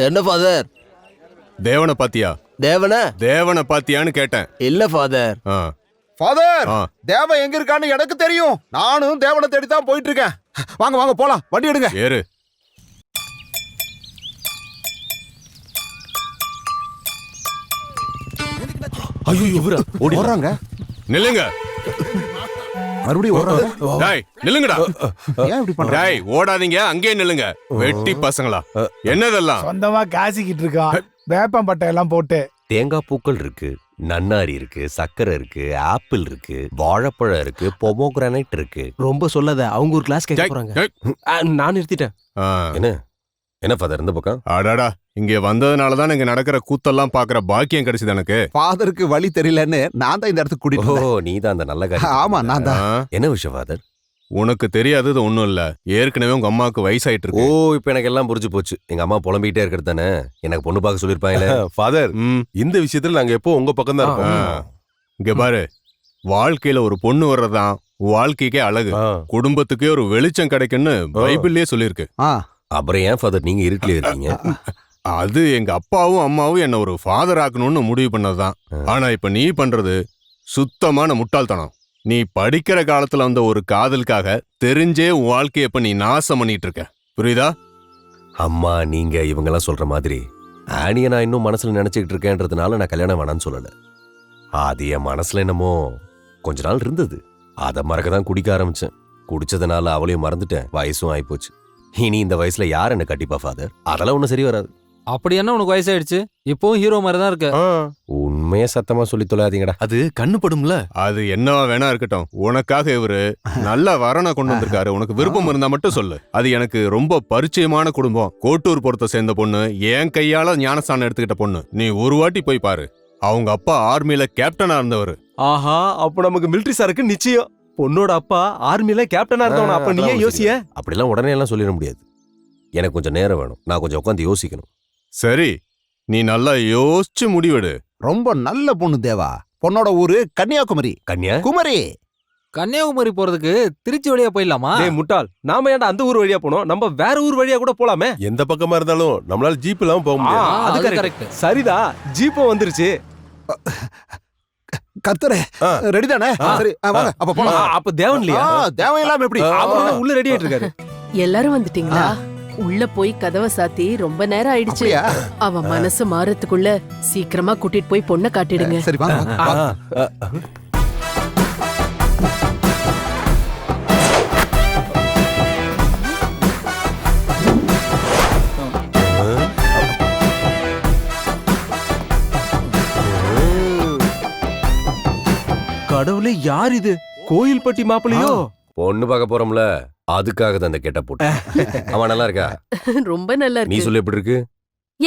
என்ன ஃபாதர்? தேவனை பாத்தியா? தேவனை பாத்தியான்னு கேட்டேன். இல்ல ஃபாதர். ஃபாதர், தேவன் எங்க இருக்கான்னு எனக்கு தெரியும். நானும் தேவனை தேடி தான் போயிட்டு இருக்கேன். வாங்க வாங்க போலாம், வண்டி எடுங்க. ஏறு. ஐயோ இவரா ஓடி வர்றாங்க. நில்லுங்க. மறுபடியும் ஓடுறாங்க. டேய் நில்லுங்கடா. ஏன் இப்படி பண்ற? டேய் ஓடாதீங்க, அங்கேயே நில்லுங்க. வெட்டி பசங்களா என்னதெல்லாம்? சொந்தமா காசிக்கிட்டு இருக்கான், வேப்பம் பட்டை எல்லாம் போட்டு. தேங்காய் பூக்கள் இருக்கு, நன்னாரி இருக்கு, சக்கரை இருக்கு, ஆப்பிள் இருக்கு, வாழைப்பழம் இருக்கு, பொமோகிரானைட் இருக்கு. ரொம்ப சொல்லாத, அவங்க ஒரு கிளாஸ் கேட்க போறாங்க. நான் நிறுத்திட்டேன். என்ன ஃபாதர் இந்த பக்கம்? அடாடா, இங்க வந்ததுனாலதான் இங்க நடக்கிற கூத்தெல்லாம் பாக்குற பாக்கியம் கிடைச்சது எனக்கு. ஃபாதருக்கு வழி தெரியலன்னு நான் தான் இந்த இடத்துக்கு கூட்டிட்டு ஓ, நீ தான் அந்த நல்ல காரியம். ஆமா நான் தான். என்ன விஷயம் ஃபாதர்? உனக்கு தெரியாதது ஒண்ணும் இல்ல. ஏற்கனவே உங்க அம்மாவுக்கு வயசாயிட்டு ஓ, இருக்கு. இப்ப எனக்கு எல்லாம் புரிஞ்சு போச்சு. எங்க அம்மா புலம்பிக்கிட்டே இருக்கிறது தானே எனக்கு பொண்ணு பார்க்க சொல்லிருப்பாங்களே. ஃபாதர், இந்த விஷயத்துல நாங்க எப்போ உங்க பக்கம் தான் இருப்போம். இங்க பாரு, வாழ்க்கையில ஒரு பொண்ணு வர்றதுதான் வாழ்க்கைக்கே அழகு. குடும்பத்துக்கே ஒரு வெளிச்சம் கிடைக்குன்னு பைபிள்லயே சொல்லிருக்கு. அப்புறம் ஏன் ஃபாதர் நீங்க இருட்டிலே இருக்கீங்க? அது எங்க அப்பாவும் அம்மாவும் என்ன ஒரு ஃபாதர் ஆக்கணும்னு முடிவு பண்ணதுதான். ஆனா இப்ப நீ பண்றது சுத்தமான முட்டாள்தனம். நீ படிக்கிற காலத்துல வந்த ஒரு காதலுக்காக தெரிஞ்சே உன் வாழ்க்கைய இப்ப நீ நாசம் பண்ணிட்டு இருக்க. புரியுதா? அம்மா நீங்க இவங்க எல்லாம் சொல்ற மாதிரி ஆனிய நான் இன்னும் மனசுல நினைச்சுக்கிட்டு இருக்கேன்றதுனால நான் கல்யாணம் வேணான்னு சொல்லல. அது என் மனசுல என்னமோ கொஞ்ச நாள் இருந்தது. அதை மறக்கதான் குடிக்க ஆரம்பிச்சேன். குடிச்சதுனால அவளையும் மறந்துட்டேன். வயசும் ஆயிப்போச்சு. இனி இந்த வயசுல யார் என்ன கட்டிப்பா ஃபாதர்? அதெல்லாம் ஒன்னும் சரி வராது. அப்படி என்ன உனக்கு வயசாயிடுச்சு? இப்பவும் ஹீரோ மாதிரி தான் இருக்க. உண்மைய சத்தமா சொல்லி தொலையாதீங்கடா. அது கண்ணு படும்ல. அது என்னவா வேணா இருக்கட்டும். உனக்காக இவரு நல்ல வரனை கொண்டு வந்திருக்காரு. உனக்கு விருப்பம் இருந்தா மட்டும் சொல்லு. அது எனக்கு ரொம்ப பரிச்சயமான குடும்பம். கோட்டூர் புறத்தை சேர்ந்த பொண்ணு, என் கையால ஞானஸ்தானம் எடுத்துக்கிட்ட பொண்ணு. நீ ஒரு வாட்டி போய் பாரு. அவங்க அப்பா ஆர்மில கேப்டனா இருந்தவர். ஆஹா, அப்ப நமக்கு மிலிட்டரி சாருக்கு நிச்சயம். பொண்ணோட அப்பா ஆர்மில கேப்டனா இருந்தவன. அப்ப நீயே யோசிய. அப்படிலாம் உடனே எல்லாம் சொல்லிட முடியாது. எனக்கு கொஞ்சம் நேரம் வேணும். நான் கொஞ்சம் உட்காந்து யோசிக்கணும். சரி, நீ நல்லா யோசிச்சு முடிவெடு. ரொம்ப நல்ல பொண்ணு தேவா. பொண்ணோட ஊரு கன்னியாகுமரி. கன்னியாகுமரி? கன்னியாகுமரி போறதுக்கு திருச்சி வழியா போயிடலாமா? டேய் முட்டாள், நாம ஏன்டா அந்த ஊர் வழியா போனோம்? நம்ம வேற ஊர் வழியா கூட போலாமே. எந்த பக்கமா இருந்தாலும் நம்மளால ஜீப் இல்லாம போக முடியாது. அது கரெக்ட். சரிதா, ஜீப்பும் வந்துருச்சு. கர்த்தரே, ரெடி தானே? சரி வாங்க அப்ப போலாம். அப்ப தேவன் இல்லையா? தேவன் இல்லாம எப்படி? அவரு உள்ள ரெடி ஆயிட்டு இருக்காரு. எல்லாரும் வந்துட்டீங்களா? உள்ள போய் கதவை சாத்தி ரொம்ப நேரம் ஆயிடுச்சு. அவன் மனசு மாறத்துக்குள்ள சீக்கிரமா கூட்டிட்டு போய் பொண்ணை காட்டிடுங்க. சரி வாங்க. கடவுளே, யார் இது? கோயில் பட்டி மாப்பிளையோ? பொண்ணு பார்க்க போறோம்ல, அதுக்காக தான் அந்த கெட்ட போட்டு. அவன் நல்லா இருக்கா? ரொம்ப நல்லா நீ இருக்கு. சொல்லு எப்படி இருக்கு?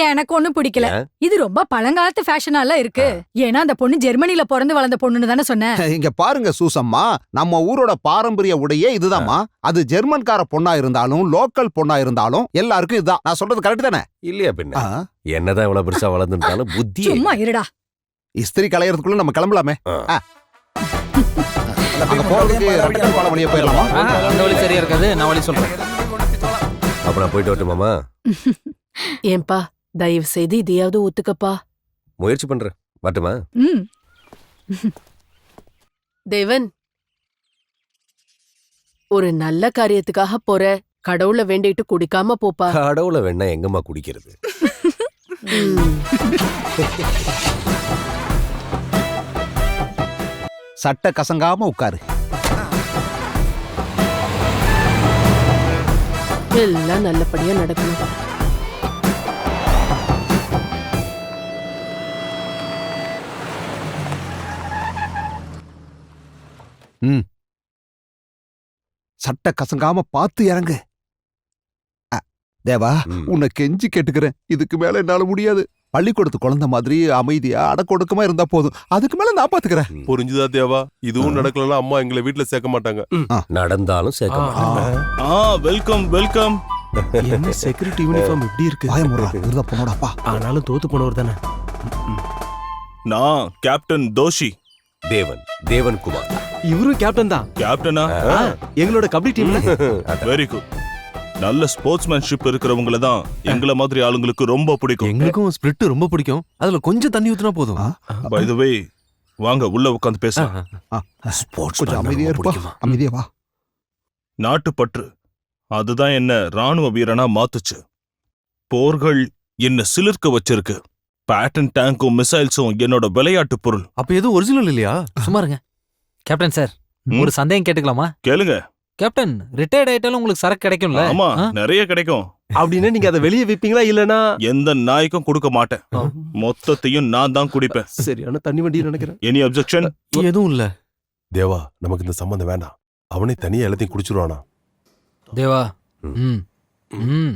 எனக்கு ஒண்ணும் பிடிக்கல. இது ரொம்ப பழங்காலத்து ஃபேஷனால இருக்கு. ஏன்னா அந்த பொண்ணு ஜெர்மனில பிறந்து வளர்ந்த பொண்ணுன்னு தானே சொன்னேன். இங்க பாருங்க சூசம்மா, நம்ம ஊரோட பாரம்பரிய உடையே இதுதாம்மா. அது ஜெர்மன்கார பொண்ணா இருந்தாலும் லோக்கல் பொண்ணா இருந்தாலும் எல்லாருக்கும் இதுதான். நான் சொல்றது கரெக்ட் தானே? இல்லையா பின்ன? என்னதான் இவ்வளவு பெருசா வளர்ந்துட்டாலும் புத்தி சும்மா இருடா. இஸ்திரி கலையறதுக்குள்ள நம்ம கிளம்பலாமே. அங்க போறதுக்கு ரட்டிக்கல் பாலம் வழியா போயிடலாமா? அந்த வழி சரியா இருக்காது, நான் வழி சொல்றேன். அப்ப நான் போயிட்டு வரட்டும் மாமா. ஏன்பா, தயவு செய்து இதையாவது ஒத்துக்கப்பா. முயற்சி பண்றேன். வரட்டுமா? தேவன், ஒரு நல்ல காரியத்துக்காக போற. கடவுளை வேண்டிட்டு குடிக்காம போப்பா. கடவுளை வேணா எங்கம்மா குடிக்கிறது? சட்டை கசங்காம உட்காரு. எல்லாம் நல்லபடியா நடக்கணும். சட்டை கசங்காம பார்த்து இறங்கு. தேவா, உன்னை கெஞ்சி கேட்டுக்கிறேன். இதுக்கு மேல என்னால முடியாது. பள்ளிக்கூடத்து குழந்தை மாதிரி அமைதியா அடக்கொடுக்கமா இருந்தா போதும். அதுக்கு மேல நான் பாத்துக்கிறேன். புரிஞ்சுதா தேவா? இதுவும் நடக்கலன்னா அம்மா எங்களை வீட்டுல சேர்க்க மாட்டாங்க. நடந்தாலும் சேர்க்க மாட்டாங்க. Welcome welcome. என்ன செக்யூரிட்டி யூனிஃபார்ம் இப்படி இருக்கு? பயமுறா, இதுதான் பொண்ணோட அப்பா. ஆனாலும் தோத்து போனவர் தானே. நான் கேப்டன் தோஷி. தேவன் குமார். இவரும் கேப்டன் தான். கேப்டனா? எங்களோட கபடி டீம்ல. Very good. நல்ல ஸ்போர்ட்ஸ்மேன்ஷிப் இருக்கிறவங்கள தான் எங்கள மாதிரி ஆளுங்களுக்கு ரொம்ப பிடிக்கும். எங்களுக்கும் ஸ்பிரிட் ரொம்ப பிடிக்கும். அதுல கொஞ்சம் தண்ணி ஊத்துனா போதும். பை தி வே, வாங்க உள்ள உட்காந்து பேசலாம். கொஞ்சம் அமைதியா இருப்பா, அமைதியா வா. நாட்டுப்பற்று அதுதான் என்ன ராணுவ வீரனா மாத்துச்சு. போர்கள் என்ன சிலிர்க்க வச்சிருக்கு. பேட்டன் டேங்கும் மிசைல்ஸும் என்னோட விளையாட்டு பொருள். அப்ப எதுவும் ஒரிஜினல் இல்லையா? சும்மா இருங்க. கேப்டன் சார், ஒரு சந்தேகம் கேட்டுக்கலாமா? கேளுங்க. கேப்டன், ரிட்டையர்ட் ஆயிட்டாலும் உங்களுக்கு சரக்கு கிடைக்கும்ல? ஆமா, நிறைய கிடைக்கும். அப்படின்னா நீங்க அதை வெளியே விப்பீங்களா இல்லனா? எந்த நாய்க்கும் கொடுக்க மாட்டேன். மொத்தத்தையும் நான் தான் குடிப்பேன். சரியான தண்ணி வண்டி நினைக்கிறேன். Any objection? எதுவும் இல்ல. தேவா, நமக்கு இந்த சம்பந்தம் வேண்டாம். அவனே தனியா எல்லாத்தையும் குடிச்சிருவானா? தேவா. ம் ம்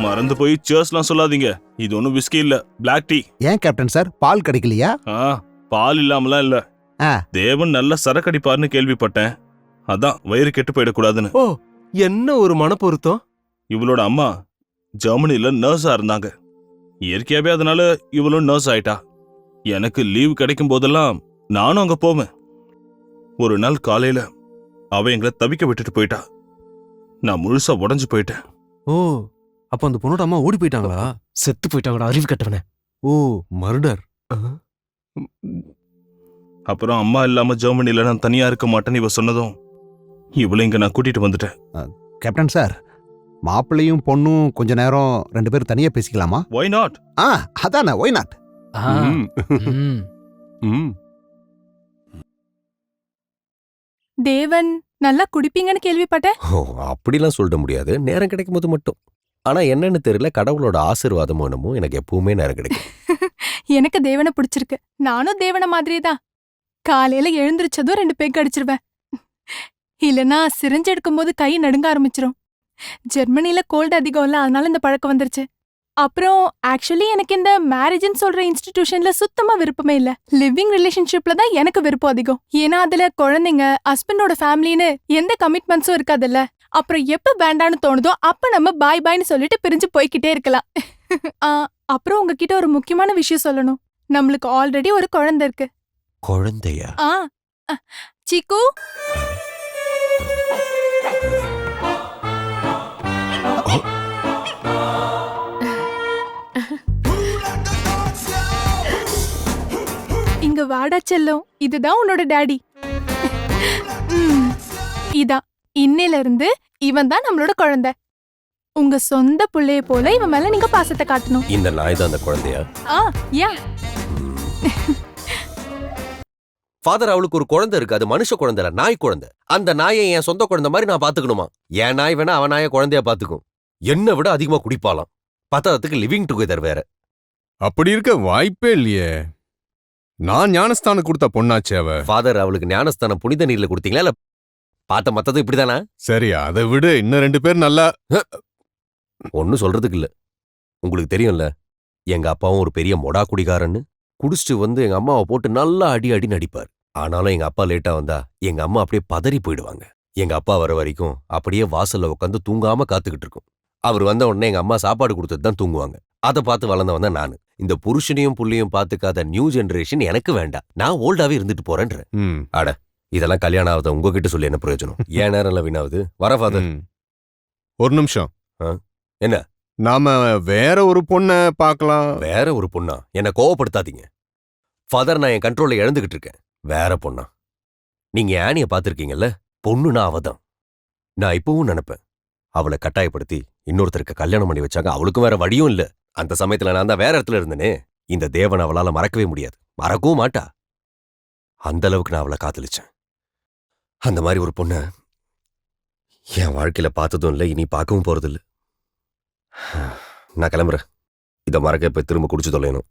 மறந்து போய் சேர்ஸ்லாம் சொல்லாதீங்க. இது ஒன்னும் விஸ்கி இல்ல, பிளாக் டீ. ஏன் கேப்டன் சார், பால் கிடைக்கலையா? பால் இல்லாமலாம் இல்ல. தேவன் நல்ல சரக்கடிப்பார்னு கேள்விப்பட்டேன். அதான் வயிறு கெட்டு போயிடக்கூடாதுன்னு. ஓ, என்ன ஒரு மனப்பொருத்தம். இவளோட அம்மா ஜெர்மனில நர்ஸா இருந்தாங்க. இயற்கையாவே அதனால இவளும் நர்ஸ் ஆயிட்டா. எனக்கு லீவ் கிடைக்கும் போதெல்லாம் நானும் அங்க போவேன். ஒரு நாள் காலையில அவ எங்களை தவிக்க விட்டுட்டு போயிட்டா. நான் முழுசா உடைஞ்சு போயிட்டேன். ஓ, அப்ப அந்த பொண்ணோட அம்மா ஓடி போயிட்டாங்களா? செத்து போயிட்டாங்கடா, அறிவு கட்டவனே. ஓ, மர்டர். அப்புறம் அம்மா இல்லாம ஜெர்மனில நான் தனியா இருக்க மாட்டேன்னு இவ சொன்னதும் இவளை இங்க நான் கூட்டிட்டு வந்துட்டேன். கேப்டன் சார், மாப்பிள்ளையும் பொண்ணும் கொஞ்ச நேரம் 2 பேரும் தனியா பேசிக்கலாமா? Why not? அதானே, ஒய் நாட்? தேவன் நல்லா குடிப்பீங்கன்னு கேள்விப்பட்டேன். ஓ, அப்படிலாம் சொல்ல முடியாது. நேரம் கிடைக்கும் போது மட்டும். ஆனா என்னன்னு தெரியல, கடவுளோட ஆசீர்வாதமும் என்னமோ எனக்கு எப்பவுமே நேரம் கிடைக்கும். எனக்கு தேவனை பிடிச்சிருக்கு. நானும் தேவனை மாதிரியே தான். காலையில எழுந்திருச்சதும் 2 பேக் அடிச்சிருவேன். இல்லனா சிரிஞ்சு எடுக்கும் போது கை நடுங்க ஆரம்பிச்சிரும். ஜெர்மனில கோல்டு அதிகம் இல்ல, அதனால இந்த பழக்கம் வந்துருச்சு. அப்புறம் ஆக்சுவலி எனக்கு இந்த மேரேஜ்னு சொல்ற இன்ஸ்டிடியூஷன்ல சுத்தமா விருப்பமே இல்ல. லிவிங் ரிலேஷன்ஷிப்ல தான் எனக்கு விருப்பம் அதிகம். ஏன்னா அதுல குழந்தைங்க, ஹஸ்பண்டோட ஃபேமிலின்னு எந்த கமிட்மெண்ட்ஸும் இருக்காதுல்ல. அப்புறம் எப்ப வேண்டான்னு தோணுதோ அப்ப நம்ம பாய் பாய்னு சொல்லிட்டு பிரிஞ்சு போய்கிட்டே இருக்கலாம். அப்புறம் உங்ககிட்ட ஒரு முக்கியமான விஷயம் சொல்லணும். நம்மளுக்கு ஆல்ரெடி ஒரு குழந்தை இருக்கு. குழந்தையா? சிக்கு, இங்க வாடா செல்லம். இதுதான் உன்னோட டாடி. இதான் இன்னையில இருந்து இவன் தான் நம்மளோட குழந்தை. உங்க சொந்த புள்ளைய போல இவன் மேல நீங்க பாசத்தை காட்டணும். இந்த நாய் தான் அந்த குழந்தையா? யா. ஃபாதர், அவளுக்கு ஒரு குழந்தை இருக்கு. அது மனுஷ குழந்தை இல்ல, நாய் குழந்தை. அந்த நாயை என் சொந்த குழந்தை மாதிரி நான் பாத்துக்கணுமா? என் நாய் வேணா அவன் நாயை குழந்தையா பாத்துக்கும். என்னை விட அதிகமா குடிப்பாலாம். பத்தாததுக்கு லிவிங் டுகெதர் வேற. அப்படி இருக்க வாய்ப்பே இல்லையே. நான் ஞானஸ்தானம் கொடுத்த பொண்ணாச்சே அவ. ஃபாதர், அவளுக்கு ஞானஸ்தானம் புனித நீர்ல கொடுத்தீங்களா இல்ல பார்த்த மத்தது இப்படிதானா? சரி, அதை விடு. இன்னும் 2 பேர் நல்லா. ஒன்னும் சொல்றதுக்கு இல்ல. உங்களுக்கு தெரியும்ல, எங்க அப்பாவும் ஒரு பெரிய மொடா குடிகாரன்னு. குடிச்சிட்டு வந்து எங்க அம்மாவை போட்டு நல்லா அடி அடி நடிப்பார். ஆனாலும் எங்க அப்பா லேட்டா வந்தா எங்க அம்மா அப்படியே பதறி போயிடுவாங்க. எங்க அப்பா வர வரைக்கும் அப்படியே வாசல்ல உட்காந்து தூங்காம காத்துக்கிட்டு இருக்கும். அவர் வந்த உடனே எங்க அம்மா சாப்பாடு கொடுத்துட்டு தான் தூங்குவாங்க. அதை பார்த்து வளர்ந்தவன் தான் நானு. இந்த புருஷனையும் புள்ளையும் பார்த்துக்காத நியூ ஜெனரேஷன் எனக்கு வேண்டாம். நான் ஓல்டாவே இருந்துட்டு போறேன்ற. அட, இதெல்லாம் கல்யாணம் ஆகுத உங்ககிட்ட சொல்லி என்ன பிரயோஜனம்? ஏன் நேரம் வீணாவது? வர ஃபாதர். ஒரு நிமிஷம். என்ன? நாம வேற ஒரு பொண்ண பார்க்கலாம். வேற ஒரு பொண்ணா? என்ன கோவப்படுத்தாதீங்க ஃபாதர். நான் என் கண்ட்ரோல்ல இழந்துகிட்டு இருக்கேன். வேற பொண்ணா? நீங்க ஆனிய பாத்திருக்கீங்கல்ல, பொண்ணுனா அவதான். நான் இப்பவும் நினைப்பேன், அவளை கட்டாயப்படுத்தி இன்னொருத்தருக்கு கல்யாணம் பண்ணி வச்சாங்க. அவளுக்கும் வேற வழியும் இல்ல. அந்த சமயத்துல நான் தான் வேற இடத்துல இருந்தேனே. இந்த தேவன் அவளால மறக்கவே முடியாது, மறக்கவும் மாட்டா. அந்த அளவுக்கு நான் அவளை காதலிச்சேன். அந்த மாதிரி ஒரு பொண்ண என் வாழ்க்கையில பார்த்ததும் இல்லை, இனி பார்க்கவும் போறதில்லை. நான் கிளம்புறேன். இதை மறக்க இப்ப திரும்ப குடிச்சு தொலையணும்.